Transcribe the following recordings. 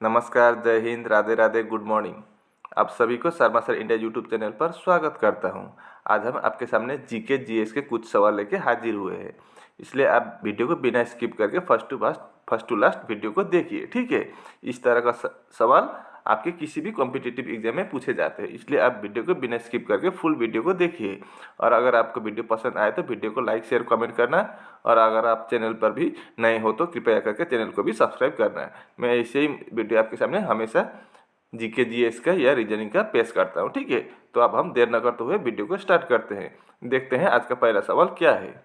नमस्कार, जय Hind, Radhe Radhe, good morning. आप सभी को Sharma sir India YouTube channel पर स्वागत करता हूं। आज हम आपके सामने जीके जीएस के कुछ सवाल लेके हाजिर हुए हैं, इसलिए आप वीडियो को बिना स्किप करके फर्स्ट टू लास्ट वीडियो को देखिए, ठीक है। इस तरह का सवाल आपके किसी भी कॉम्पिटिटिव एग्जाम में पूछे जाते हैं, इसलिए आप वीडियो को बिना स्किप करके फुल वीडियो को देखिए। और अगर आपको वीडियो पसंद आए तो वीडियो को लाइक शेयर कमेंट करना, और अगर आप चैनल पर भी नए हो तो कृपया करके चैनल को भी सब्सक्राइब करना है। मैं ऐसे ही वीडियो आपके सामने हमेशा जीके जीएस का या रीजनिंग का पेश करता हूँ, ठीक है। तो अब हम देर न करते हुए वीडियो को स्टार्ट करते हैं। देखते हैं आज का पहला सवाल क्या है।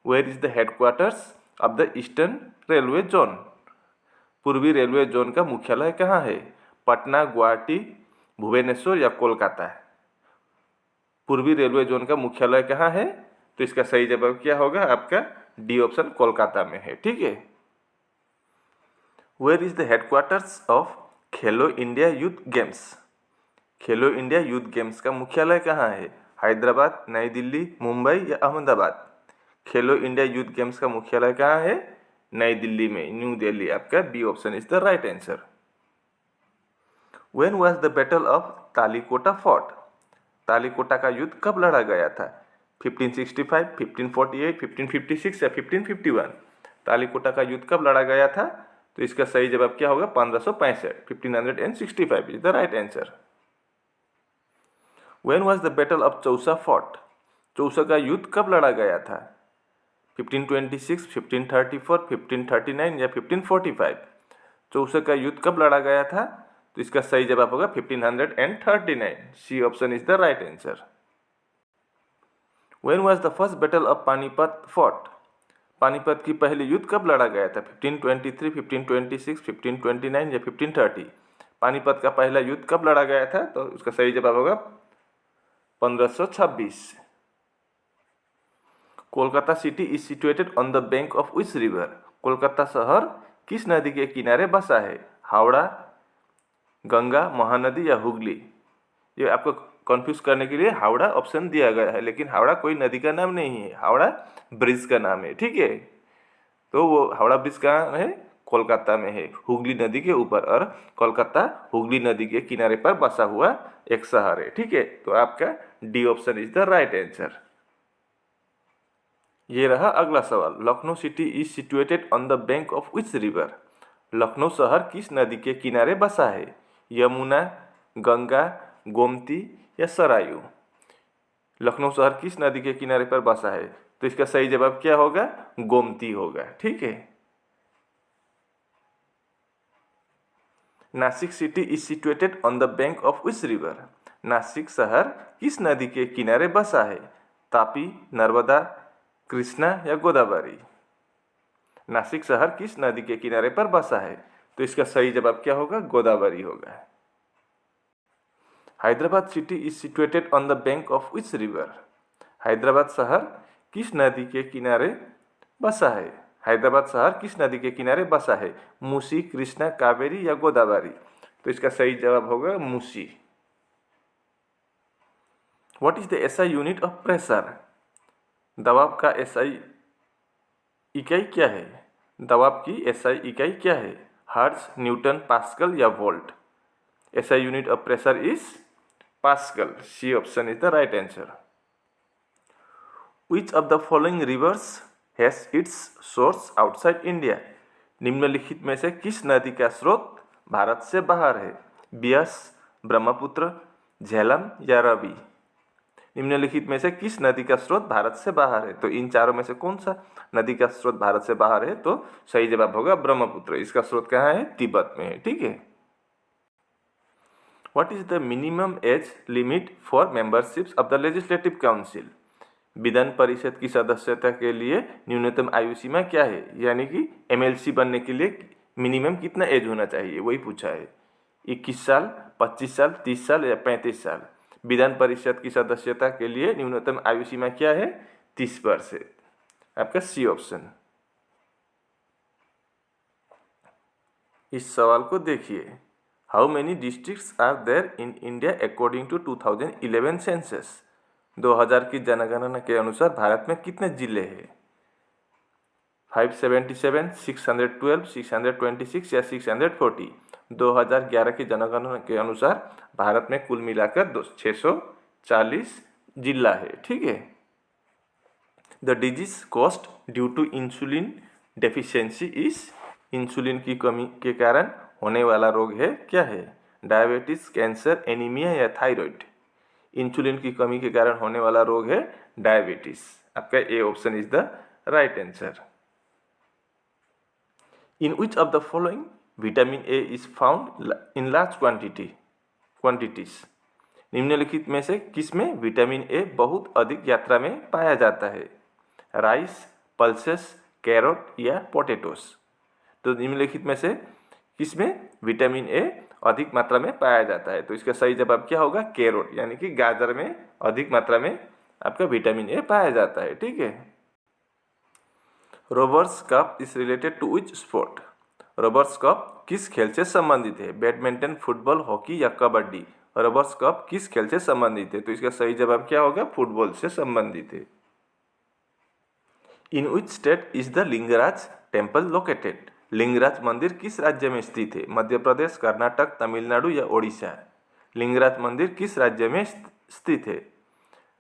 Where is the headquarters of the eastern railway zone? पूर्वी रेलवे जोन का मुख्यालय कहाँ है? पटना, गुवाहाटी, भुवनेश्वर या कोलकाता? पूर्वी रेलवे जोन का मुख्यालय कहाँ है? तो इसका सही जवाब क्या होगा? आपका डी ऑप्शन कोलकाता में है, ठीक है। Where is the headquarters of Khelo India Youth Games? Khelo India Youth Games का मुख्यालय कहाँ है? हैदराबाद, नई दिल्ली, मुंबई या अहमदाबाद? खेलो इंडिया यूथ गेम्स का मुख्यालय कहाँ है? नई दिल्ली में, न्यू दिल्ली। आपका B option is the right answer. When was the battle of Talikota fought? Talikota का युद्ध कब लड़ा गया था? 1565, 1548, 1556 या 1551? तालीकोटा का युद्ध कब लड़ा गया था? तो इसका सही जवाब क्या होगा? 1565, 1565 is the right answer. When was the battle of Chausa fought? Chausa का युद्ध कब लड़ा गया था? 1526, 1534, 1539 या 1545? चौसा का युद्ध कब लड़ा गया था? तो इसका सही जवाब होगा 1539। C option is the right answer. When was the first battle of Panipat fought? Panipat की पहली युद्ध कब लड़ा गया था? 1523, 1526, 1529 या 1530? पानीपत का पहला युद्ध कब लड़ा गया था? तो उसका सही जवाब होगा 1526। Kolkata city is situated on the bank of which river? Kolkata शहर किस नदी के किनारे बसा है? हावड़ा, गंगा, महानदी या हुगली? ये आपको कंफ्यूज करने के लिए हावड़ा ऑप्शन दिया गया है, लेकिन हावड़ा कोई नदी का नाम नहीं है, हावड़ा ब्रिज का नाम है, ठीक है। तो वो हावड़ा ब्रिज कहाँ है? कोलकाता में है, हुगली नदी के ऊपर। और कोलकाता हुगली नदी के किनारे पर बसा हुआ एक शहर है, ठीक है। तो आपका D option is the right answer. ये रहा अगला सवाल। Lucknow city is situated on the bank of which river? Lucknow शहर किस नदी के किनारे बसा है? यमुना, गंगा, गोमती या सरयू? लखनऊ शहर किस नदी के किनारे पर बसा है? तो इसका सही जवाब क्या होगा? गोमती होगा, ठीक है। Nashik city is situated on the bank of which river? Nashik शहर किस नदी के किनारे बसा है? तापी, नर्मदा, कृष्णा या गोदावरी? नासिक शहर किस नदी के किनारे पर बसा है? तो इसका सही जवाब क्या होगा? गोदावरी होगा। Hyderabad city is situated on the bank of which river? Hyderabad शहर किस नदी के किनारे बसा है? हैदराबाद शहर किस नदी के किनारे बसा है? मूसी, कृष्णा, कावेरी या गोदावरी? तो इसका सही जवाब होगा Musi. What is the SI unit of pressure? दबाव का एसआई इकाई क्या है? दबाव की एसआई इकाई क्या है? हर्ट्ज, न्यूटन, पास्कल या volt? SI unit of pressure is pascal. C option is the right answer. Which of the following rivers has its source outside India? निम्नलिखित में से किस नदी का स्रोत भारत से बाहर है? बियास, ब्रह्मपुत्र, झेलम या रवि? निम्नलिखित में से किस नदी का स्रोत भारत से बाहर है? तो इन चारों में से कौन सा नदी का स्रोत भारत से बाहर है? तो सही जवाब होगा ब्रह्मपुत्र। इसका स्रोत कहाँ है? तिब्बत में है, ठीक है। What is the minimum age limit for membership of the legislative council? Vidhan Parishad की सदस्यता के लिए न्यूनतम आयु सीमा क्या है? यानी कि एमएलसी बनने के लिए मिनिमम कितना एज होना चाहिए, वही पूछा है। 21 साल, 25 साल, 30 साल या 35 साल? विधान परिषद की सदस्यता के लिए न्यूनतम आयु सीमा क्या है? 30 वर्ष है। आपका सी ऑप्शन। इस सवाल को देखिए। How many districts are there in India according to 2011 census? 2000 की जनगणना के अनुसार भारत में कितने जिले हैं? 577, 612, 626 या 640। 2011 की जनगणना के अनुसार भारत में कुल मिलाकर 640 जिला है, ठीक है। The disease caused due to insulin deficiency is, insulin की कमी के कारण होने वाला रोग है क्या है? डायबिटीज, कैंसर, एनीमिया या थायराइड। इंसुलिन की कमी के कारण होने वाला रोग है डायबिटीज। आपका A option is the right answer. In which of the following vitamin A is found in large quantities. निम्नलिखित में से किसमें विटामिन ए बहुत अधिक मात्रा में पाया जाता है? राइस, पल्सेस, कैरोट या पोटैटोस। तो निम्नलिखित में से किसमें विटामिन ए अधिक मात्रा में पाया जाता है? तो इसका सही जवाब क्या होगा? कैरोट, यानी कि गाजर में अधिक मात्रा में आपका विटामिन ए पाया जाता है, ठीक है। Rovers Cup is related to which sport. Rovers Cup किस खेल से संबंधित है? बैडमिंटन, फुटबॉल, हॉकी या कबड्डी। रोबर्स कप किस खेल से संबंधित है? तो इसका सही जवाब क्या होगा? फुटबॉल से संबंधित है। In which state is the Lingaraj temple located. Lingaraj मंदिर किस राज्य में स्थित है? मध्य प्रदेश, कर्नाटक, तमिलनाडु या ओडिशा। लिंगराज मंदिर किस राज्य में स्थित है?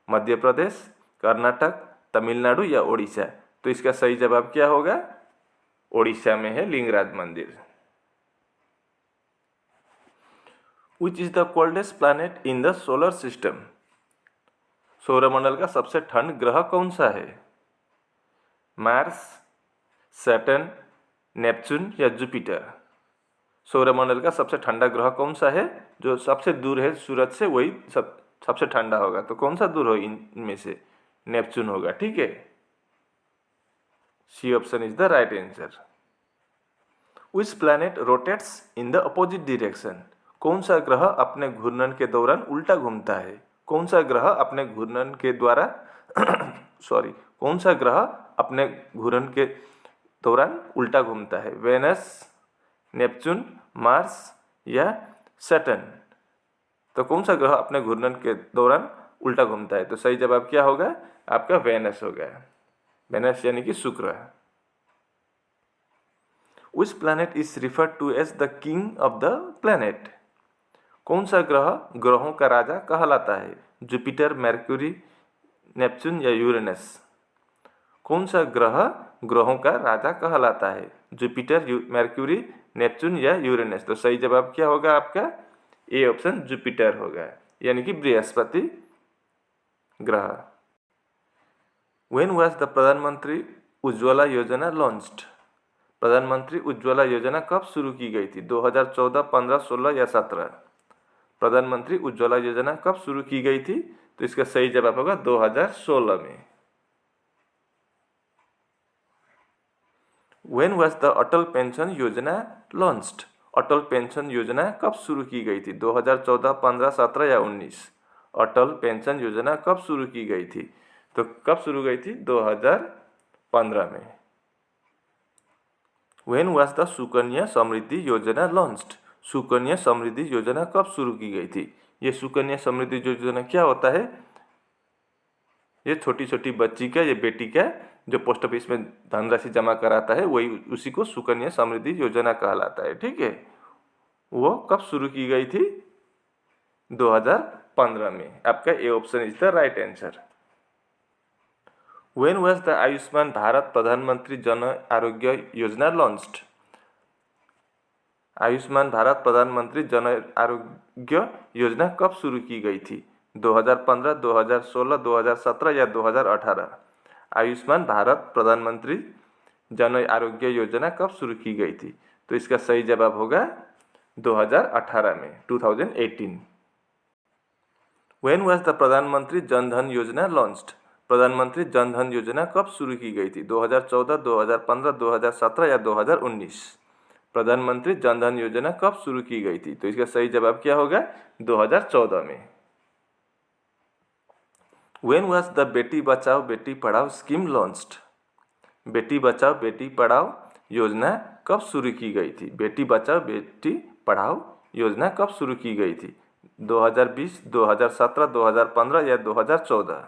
मध्य प्रदेश, कर्नाटक, तमिलनाडु या ओडिशा। तो इसका सही जवाब क्या होगा? ओडिशा में है लिंगराज मंदिर। Which is the coldest planet in the solar system. सौरमंडल का सबसे ठंड ग्रह कौन सा है? मार्स, सैटर्न, नेपच्यून या जुपिटर। सौरमंडल का सबसे ठंडा ग्रह कौन सा है? जो सबसे दूर है सूरज से वही सबसे ठंडा होगा। तो कौन सा दूर हो इनमें से? नेपच्यून होगा, ठीक है। C option is the right answer. Which planet rotates in the opposite direction. कौन सा ग्रह अपने घूर्णन के दौरान उल्टा घूमता है? कौन सा ग्रह अपने घूर्णन के द्वारा कौन सा ग्रह अपने घूर्णन के दौरान उल्टा घूमता है? वेनस, नेपच्यून, मार्स या सैटर्न। तो कौन सा ग्रह अपने घूर्णन के दौरान उल्टा घूमता है? तो सही जवाब क्या होगा? आपका वेनस होगा। वेनस यानी कि शुक्र। Which planet is referred to as the king of the planet. कौन सा ग्रह ग्रहों का राजा कहलाता है? जुपिटर, मरक्यूरी, नेपच्यून या यूरेनस। कौन सा ग्रह ग्रहों का राजा कहलाता है? जुपिटर, मरक्यूरी, नेपच्यून या यूरेनस। तो सही जवाब क्या होगा आपका? ए ऑप्शन जुपिटर होगा, यानी कि बृहस्पति ग्रह। व्हेन वाज द प्रधानमंत्री उज्ज्वला योजना लॉन्च्ड। प्रधानमंत्री उज्ज्वला योजना कब शुरू की गई थी? 2014, 15, 16 या 17। प्रधानमंत्री उज्ज्वला योजना कब शुरू की गई थी? तो इसका सही जवाब होगा 2016 में। When was the Atal pension योजना लॉन्च्ड। अटल पेंशन योजना कब शुरू की गई थी? 2014, 15, 17 या 19। अटल पेंशन योजना कब शुरू की गई थी? तो कब शुरू गई थी? 2015 में। When was the Sukanya Samriddhi योजना लॉन्च्ड। सुकन्या समृद्धि योजना कब शुरू की गई थी? ये सुकन्या समृद्धि योजना क्या होता है? ये छोटी छोटी बच्ची का, ये बेटी का जो पोस्ट ऑफिस में धनराशि जमा कराता है वही उसी को सुकन्या समृद्धि योजना कहलाता है, ठीक है। वो कब शुरू की गई थी? 2015 में। आपका A option is the right answer. When was the Ayushman Bharat प्रधानमंत्री जन आरोग्य योजना लॉन्च्ड। आयुष्मान भारत प्रधानमंत्री जन आरोग्य योजना कब शुरू की गई थी? 2015, 2016, 2017 या 2018। आयुष्मान भारत प्रधानमंत्री जन आरोग्य योजना कब शुरू की गई थी? तो इसका सही जवाब होगा 2018 में, 2018। व्हेन वाज द प्रधानमंत्री जन धन योजना लॉन्च्ड। प्रधानमंत्री जन धन योजना कब शुरू की गई थी? 2014, 2015, 2017 या 2019। प्रधानमंत्री जन धन योजना कब शुरू की गई थी? तो इसका सही जवाब क्या होगा? 2014 में। When was the Beti Bachao Beti Padhao scheme launched. Beti Bachao Beti Padhao योजना कब शुरू की गई थी? बेटी बचाओ बेटी पढ़ाओ योजना कब शुरू की गई थी? 2020, 2017, 2015 या 2014।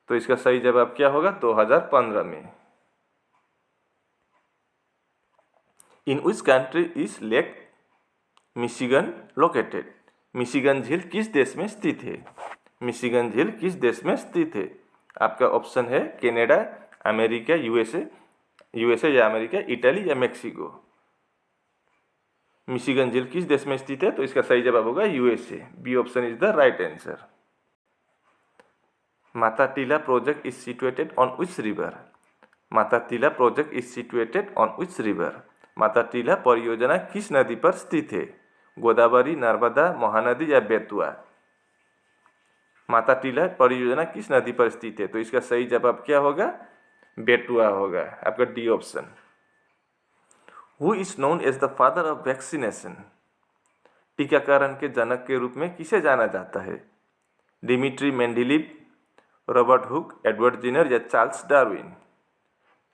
तो इसका सही जवाब क्या होगा? 2015 में। In which country is lake Michigan located? Michigan झील किस देश में स्थित है? मिशिगन झील किस देश में स्थित है? आपका ऑप्शन है कनाडा, अमेरिका, यूएसए या अमेरिका, इटली या मेक्सिको। मिशिगन झील किस देश में स्थित है? तो इसका सही जवाब होगा USA. B option is the right answer. Mata Tila project is situated on which river? Mata Tila project is situated on which river? Mata Tila परियोजना किस नदी पर स्थित है? गोदावरी, नर्मदा, महानदी या बेतवा? माता टीला परियोजना किस नदी पर स्थित है? तो इसका सही जवाब क्या होगा? बेतवा होगा, आपका D option. Who is known as the father of vaccination? टीकाकरण के जनक के रूप में किसे जाना जाता है? Dmitri Mendeleev, Robert Hooke, Edward Jenner या चार्ल्स डार्विन?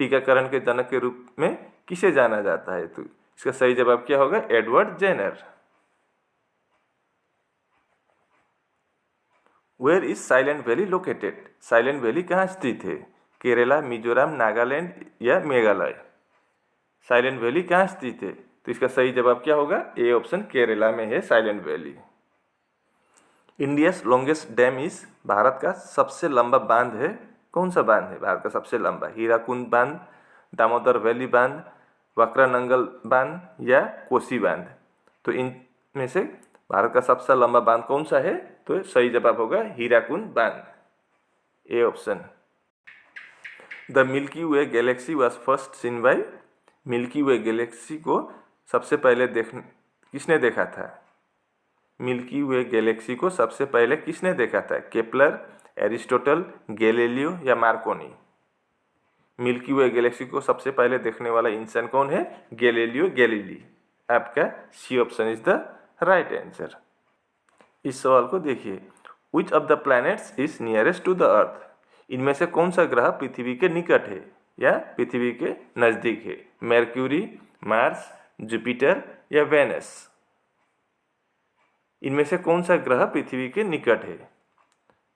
टीकाकरण के जनक के रूप में किसे जाना जाता है? तो इसका सही जवाब क्या होगा? Edward Jenner. Where is Silent Valley located? Silent Valley कहाँ स्थित है? केरला, मिजोरम, नागालैंड या मेघालय? साइलेंट वैली कहाँ स्थित है? तो इसका सही जवाब क्या होगा? ए ऑप्शन, केरला में है silent valley. India's longest dam is? Bharat का सबसे लंबा बांध है, कौन सा बांध है भारत का सबसे लंबा? हीराकुंड बांध, दामोदर वैली बांध, वक्रानंगल बांध या कोसी बांध? तो इनमें से भारत का सबसे लंबा बांध कौन सा है? तो सही जवाब होगा हीराकुंड बांध, A option. The Milky Way galaxy was first seen by? Milky Way galaxy को सबसे पहले किसने देखा था? मिल्की वे गैलेक्सी को सबसे पहले किसने देखा था? केपलर, एरिस्टोटल, गैलीलियो या मार्कोनी? मिल्की वे गैलेक्सी को सबसे पहले देखने वाला इंसान कौन है? Galileo Galilei. आपका C option is the right answer. इस सवाल को देखिए, which of the planets is nearest to the earth? इनमें से कौन सा ग्रह पृथ्वी के निकट है या पृथ्वी के नज़दीक है? मर्क्यूरी, मार्स, जुपिटर या वेनस? इनमें से कौन सा ग्रह पृथ्वी के निकट है?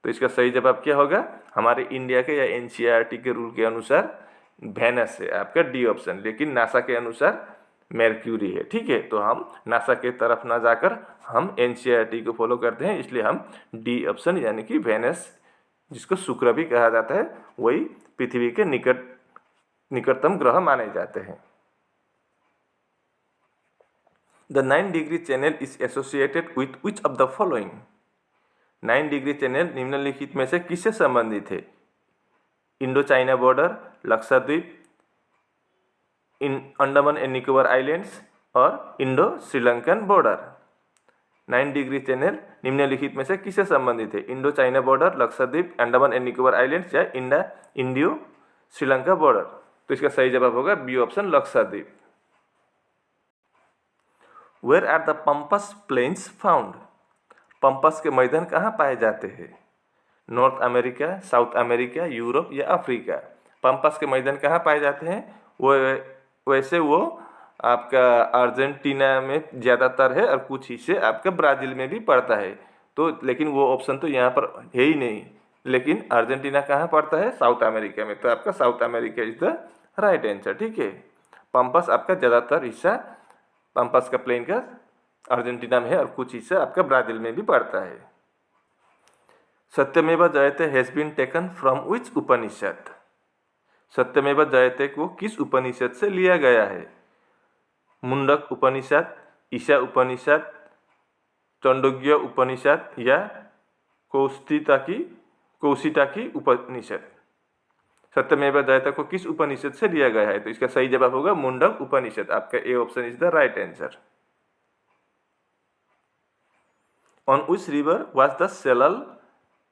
तो इसका सही जवाब क्या होगा? हमारे इंडिया के या एनसीईआरटी के रूल के अनुसार वेनस है, आपका डी ऑप्शन। लेकिन नासा के अनुसार मर्क्यूरी है, ठीक है। तो हम नासा के तरफ ना जाकर हम एनसीईआरटी को फॉलो करते हैं, इसलिए हम डी ऑप्शन यानी कि वेनस, जिसको शुक्र भी कहा जाता है, वही पृथ्वी के निकटतम ग्रह माने जाते हैं। The 9 degree channel is associated with which of the following? 9 degree channel निम्नलिखित में से किससे संबंधित है? Indo China border, Lakshadweep, Andaman and Nicobar islands और Indo Sri Lankan border. 9 degree channel निम्नलिखित में से किससे संबंधित है? Indo China border, Lakshadweep, Andaman and Nicobar islands या इंडियो श्रीलंका बॉर्डर? तो इसका सही जवाब होगा B option, Lakshadweep. Where are the Pampas planes found? Pampas के मैदान कहाँ पाए जाते हैं? North America, south America, Europe या अफ्रीका? पंपस के मैदान कहाँ पाए जाते हैं? वैसे वो आपका अर्जेंटीना में ज़्यादातर है और कुछ हिस्से आपका ब्राज़ील में भी पड़ता है। तो लेकिन वो ऑप्शन तो यहाँ पर है ही नहीं। लेकिन अर्जेंटीना कहाँ पड़ता है? साउथ अमेरिका में। तो आपका south America is the right answer, ठीक है। पंपस आपका ज़्यादातर हिस्सा पंपस का प्लेन का अर्जेंटीना में है और कुछ हिस्सा आपका ब्राज़ील में भी पड़ता है। Satyameva Jayate has been taken from which Upanishad? Satyameva Jayate को किस उपनिषद से लिया गया है? मुंडक उपनिषद, ईशा उपनिषद, चांडोग्य उपनिषद या कौशिकी उपनिषद? सत्यमेव जयते को किस उपनिषद से लिया गया है? तो इसका सही जवाब होगा मुंडक उपनिषद। आपका A option is the right answer. On which river was the Salal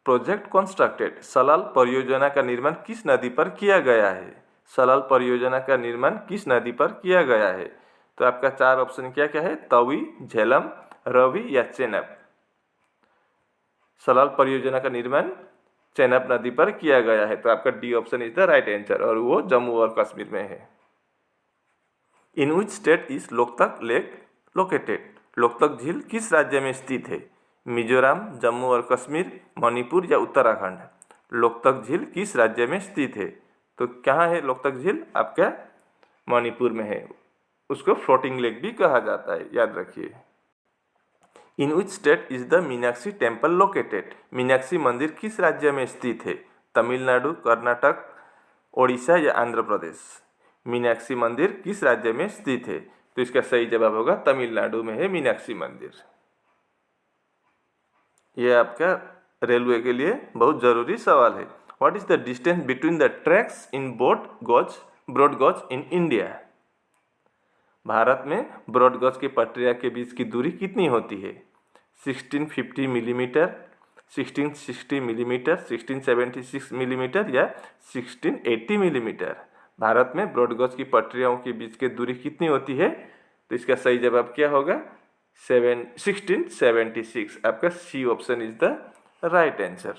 project constructed? Salal परियोजना का निर्माण किस नदी पर किया गया है? सलाल परियोजना का निर्माण किस नदी पर किया गया है? तो आपका 4 ऑप्शन क्या क्या है? तवी, झेलम, रवि या चेनाब? सलाल परियोजना का निर्माण चेनाब नदी पर किया गया है। तो आपका D option is the right answer और वो जम्मू और कश्मीर में है। In which state is Loktak lake located? Loktak झील किस राज्य में स्थित है? मिजोरम, जम्मू और कश्मीर, मणिपुर या उत्तराखंड? लोकतक झील किस राज्य में स्थित है? तो कहाँ है लोकतक झील? आपका मणिपुर में है, उसको फ्लोटिंग लेक भी कहा जाता है, याद रखिए। In which state is the Meenakshi temple located? Meenakshi मंदिर किस राज्य में स्थित है? तमिलनाडु, कर्नाटक, ओडिशा या आंध्र प्रदेश? मीनाक्षी मंदिर किस राज्य में स्थित है? तो इसका सही जवाब होगा तमिलनाडु में है मीनाक्षी मंदिर। यह आपका रेलवे के लिए बहुत जरूरी सवाल है। What is the distance between the tracks in broad gauge in India? Bharat में ब्रॉड गॉज की पटरिया के बीच की दूरी कितनी होती है? 1650 मिलीमीटर, 1660 मिलीमीटर, 1676 मिलीमीटर या 1680 मिलीमीटर? भारत में ब्रॉड गॉज की पटरियाओं के बीच की दूरी कितनी होती है? तो इसका सही जवाब क्या होगा? 1676। आपका C option is the right answer.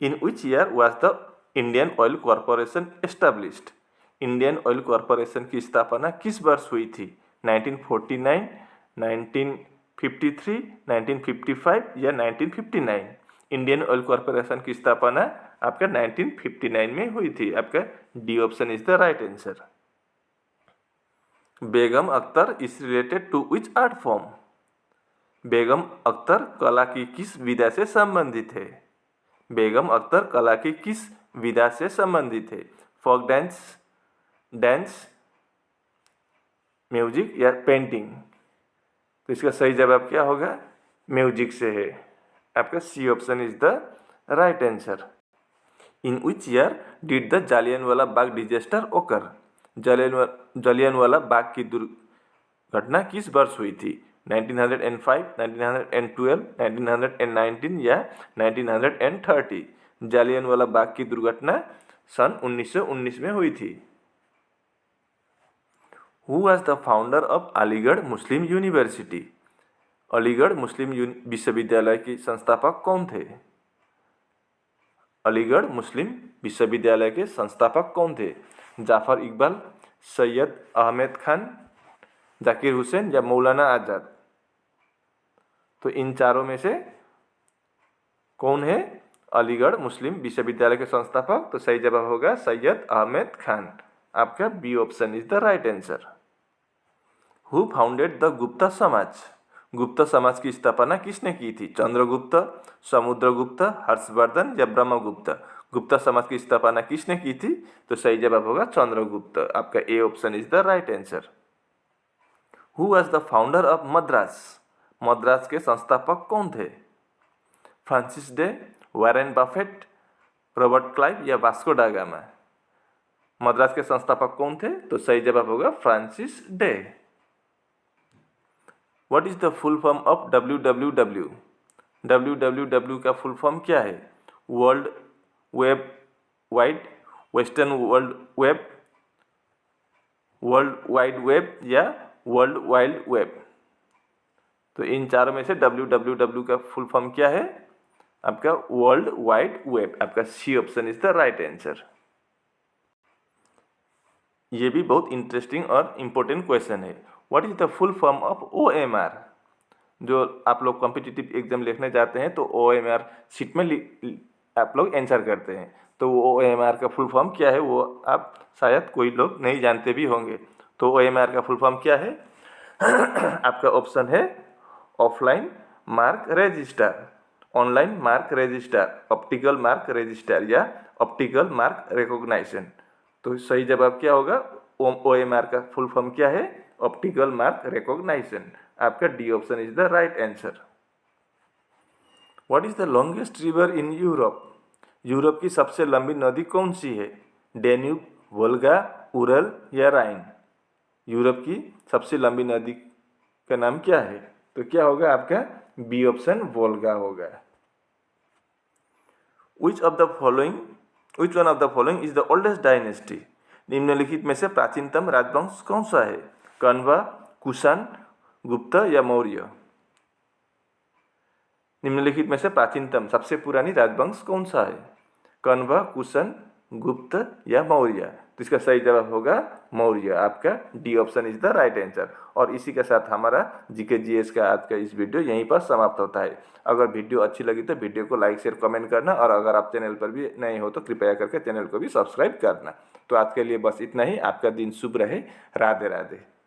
In which year was the Indian Oil Corporation established? Indian Oil Corporation की स्थापना किस वर्ष हुई थी? 1949, 1953, 1955 या 1959? इंडियन ऑयल कॉरपोरेशन की स्थापना आपका 1959 में हुई थी। आपका D option is the right answer. Begum Akhtar is related to which art form? Begum Akhtar कला की किस विधा से संबंधित है? बेगम अख्तर कला की किस विधा से संबंधित है? फोक डांस, म्यूजिक या पेंटिंग? तो इसका सही जवाब क्या होगा? म्यूजिक से है। आपका C option is the right answer. In which year did the Jallianwala Bagh disaster occur? Jallianwala बाग की दुर्घटना किस वर्ष हुई थी? 1905, 1912, 1919 या 1930? जालियनवाला बाग की दुर्घटना सन 1919 में हुई थी। Who was the founder of Aligarh Muslim University? Aligarh Muslim विश्वविद्यालय के संस्थापक कौन थे? अलीगढ़ मुस्लिम विश्वविद्यालय के संस्थापक कौन थे? जाफर इकबाल, सैयद अहमद खान, जाकिर हुसैन या मौलाना आज़ाद? तो इन चारों में से कौन है अलीगढ़ मुस्लिम विश्वविद्यालय के संस्थापक? तो सही जवाब होगा सैयद अहमद खान। आपका B option is the right answer. Who founded the Gupta Samaj? Gupta समाज की स्थापना किसने की थी? चंद्रगुप्त, समुद्रगुप्त, हर्षवर्धन या ब्रह्मगुप्त? गुप्ता समाज की स्थापना किसने की थी? तो सही जवाब होगा चंद्रगुप्त। आपका A option is the right answer. Who was the founder of Madras? Madras के संस्थापक कौन थे? Francis day, Warren Buffett, Robert Clive या वास्को डा गामा? मद्रास के संस्थापक कौन थे? तो सही जवाब होगा Francis day. What is the full form of WWW? WWW का फुल फॉर्म क्या है? World web wide, western world web, world wide web या वर्ल्ड वाइड वेब? तो इन चारों में से WWW का फुल फॉर्म क्या है? आपका वर्ल्ड वाइड वेब। आपका C option is the right answer. ये भी बहुत इंटरेस्टिंग और इम्पोर्टेंट क्वेश्चन है। What is the full form of OMR? जो आप लोग कॉम्पिटिटिव एग्जाम लिखने जाते हैं तो OMR शीट में आप लोग आंसर करते हैं। तो वो OMR का फुल फॉर्म क्या है वो आप शायद कोई लोग नहीं जानते भी होंगे। तो OMR का फुल फॉर्म क्या है? आपका ऑप्शन है offline mark register, online mark register, optical mark register या ऑप्टिकल मार्क रिकॉग्निशन? तो सही जवाब क्या होगा? OMR का फुल फॉर्म क्या है? Optical mark recognition. आपका D option is the right answer. What is the longest river in Europe? Europe की सबसे लंबी नदी कौन सी है? डेन्यूब, वोल्गा, उरल या राइन? यूरोप की सबसे लंबी नदी का नाम क्या है? तो क्या होगा आपका बी ऑप्शन वोल्गा होगा। Which one of the following is the oldest dynasty? निम्नलिखित में से प्राचीनतम राजवंश कौन सा है? कण्व, कुषाण, गुप्त या मौर्य? निम्नलिखित में से प्राचीनतम सबसे पुरानी राजवंश कौन सा है? कण्व, कुषाण, गुप्त या मौर्य? तो इसका सही जवाब होगा मौर्य। आपका D option is the right answer. और इसी के साथ हमारा जीके जीएस का आज का इस वीडियो यहीं पर समाप्त होता है। अगर वीडियो अच्छी लगी तो वीडियो को लाइक शेयर कमेंट करना, और अगर आप चैनल पर भी नए हो तो कृपया करके चैनल को भी सब्सक्राइब करना। तो आज के लिए बस इतना ही। आपका दिन शुभ रहे। राधे राधे।